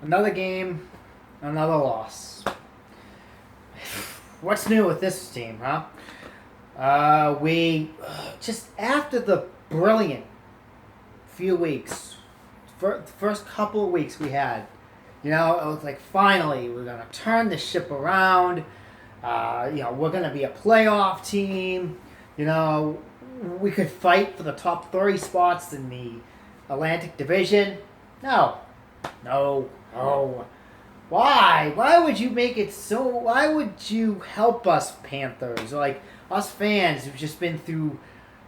Another game, another loss. What's new with this team, huh? We just after the brilliant few weeks, first couple of weeks we had, it was like finally we're gonna turn the ship around. We're gonna be a playoff team. We could fight for the top 30 spots in the Atlantic Division. No, no, no. Why? Why would you make it so? Why would you help us, Panthers? Like, us fans who've just been through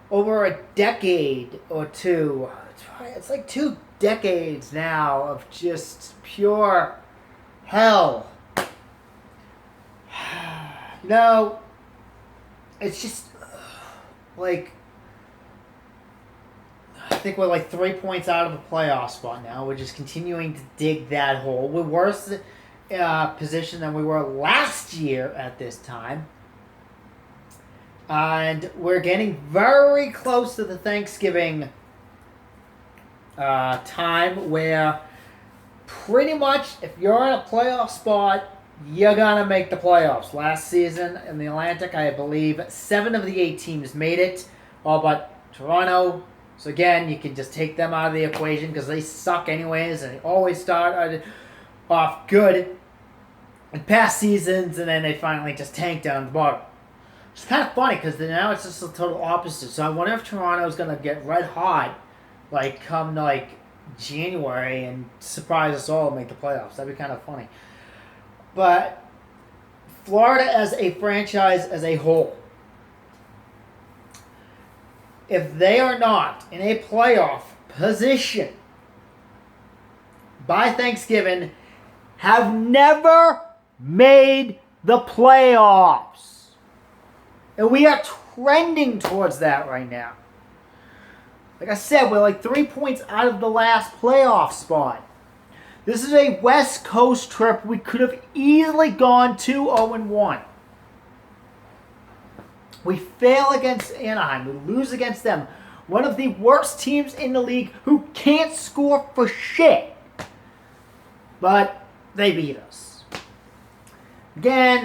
over a decade or two. It's like 2 decades now of just pure hell. It's just like, I think we're like 3 points out of a playoff spot now. We're just continuing to dig that hole. We're worse position than we were last year at this time. And we're getting very close to the Thanksgiving time where pretty much if you're in a playoff spot, you're going to make the playoffs. Last season in the Atlantic, I believe 7 of the 8 teams made it, all but Toronto. So again, you can just take them out of the equation because they suck anyways, and they always start off good in past seasons, and then they finally just tank down the bottom. It's kind of funny because now it's just the total opposite. So I wonder if Toronto's going to get red hot, come January and surprise us all and make the playoffs. That'd be kind of funny. But Florida as a franchise as a whole, if they are not in a playoff position by Thanksgiving, have never made the playoffs. And we are trending towards that right now. Like I said, we're like 3 points out of the last playoff spot. This is a West Coast trip. We could have easily gone 2-0-1. We fail against Anaheim. We lose against them. One of the worst teams in the league who can't score for shit. But they beat us. Again,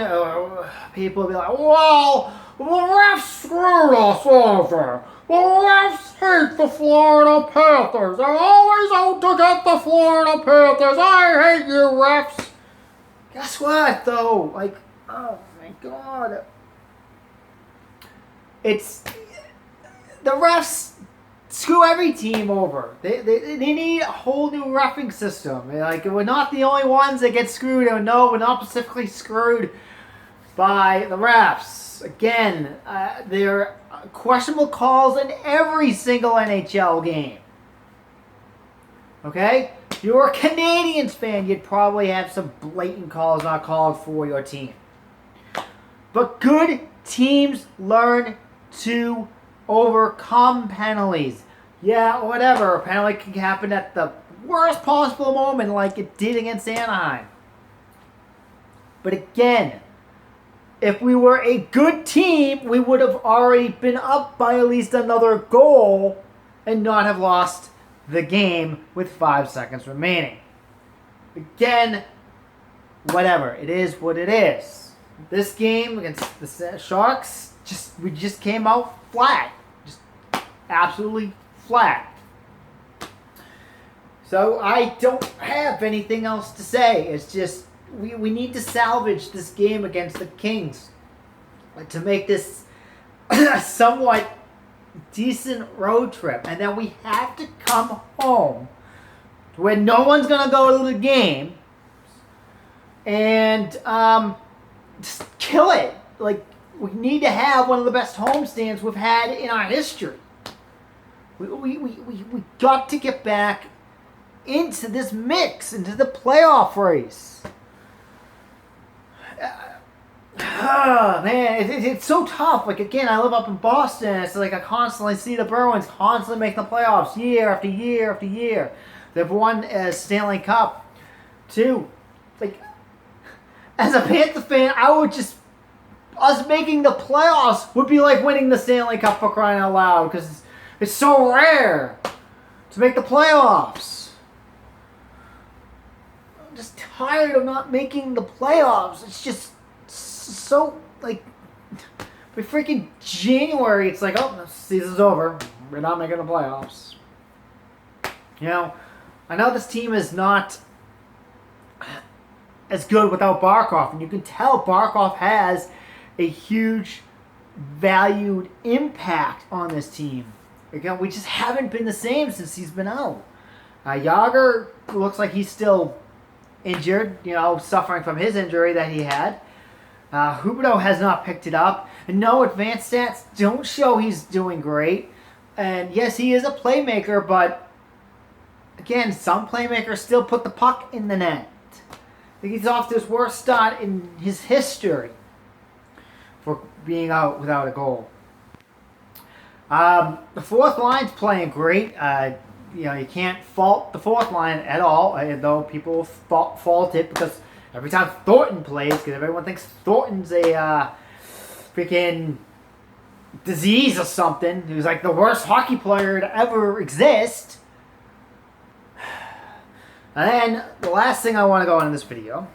people will be like, well, the refs screwed us over. The refs hate the Florida Panthers. They're always out to get the Florida Panthers. I hate you, refs. Guess what, though? Oh my God. It's the refs screw every team over. They need a whole new reffing system. We're not the only ones that get screwed. No, we're not specifically screwed by the refs. Again, there are questionable calls in every single NHL game. Okay? If you're a Canadiens fan, you'd probably have some blatant calls not called for your team. But good teams learn to overcome penalties. Yeah, whatever. A penalty can happen at the worst possible moment like it did against Anaheim. But again, if we were a good team, we would have already been up by at least another goal and not have lost the game with 5 seconds remaining. Again, whatever. It is what it is. This game against the Sharks, we just came out flat. Just absolutely flat. So I don't have anything else to say. It's just we need to salvage this game against the Kings to make this a somewhat decent road trip. And then we have to come home where no one's going to go to the game and just kill it. We need to have one of the best homestands we've had in our history. We got to get back into this mix, into the playoff race. Man, it's so tough. Again, I live up in Boston. It's I constantly see the Bruins constantly making the playoffs year after year after year. They've won a Stanley Cup, too. As a Panther fan, us making the playoffs would be like winning the Stanley Cup, for crying out loud, because it's so rare to make the playoffs. just tired of not making the playoffs. It's just so, like, by freaking January, it's like, oh, the season's over. We're not making the playoffs. You know, I know this team is not as good without Barkov, and you can tell Barkov has a huge valued impact on this team. Again, we just haven't been the same since he's been out. Yager looks like he's still injured, you know, suffering from his injury that he had. Huberdeau has not picked it up. And no, advanced stats don't show he's doing great. And yes, he is a playmaker, but again, some playmakers still put the puck in the net. I think he's off to his worst start in his history for being out without a goal. The fourth line's playing great. You know, you can't fault the fourth line at all, though people fault it because every time Thornton plays, because everyone thinks Thornton's a freaking disease or something. He was like the worst hockey player to ever exist. And then, the last thing I want to go on in this video,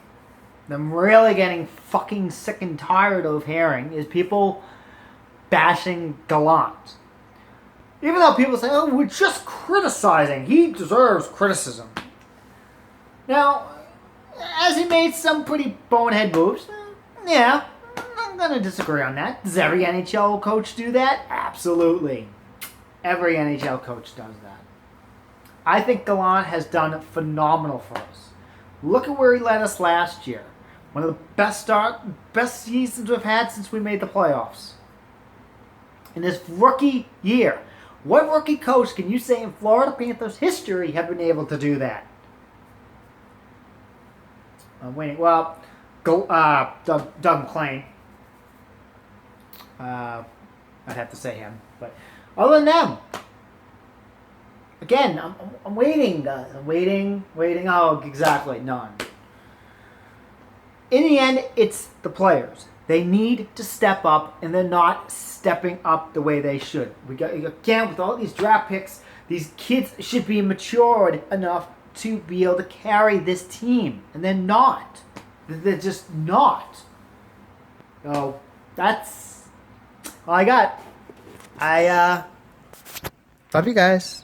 that I'm really getting fucking sick and tired of hearing, is people bashing Gallant. Even though people say, oh, we're just criticizing. He deserves criticism. Now, has he made some pretty bonehead moves? Yeah, I'm going to disagree on that. Does every NHL coach do that? Absolutely. Every NHL coach does that. I think Gallant has done phenomenal for us. Look at where he led us last year. One of the best seasons we've had since we made the playoffs. In this rookie year. What rookie coach can you say in Florida Panthers history have been able to do that? I'm waiting. Well, Doug McLean. I'd have to say him. But other than them, again, I'm waiting, guys. I'm waiting. Oh, exactly. None. In the end, it's the players. They need to step up, and they're not stepping up the way they should. We got, again, with all these draft picks, these kids should be matured enough to be able to carry this team, and they're not. They're just not. So that's all I got. Love you guys.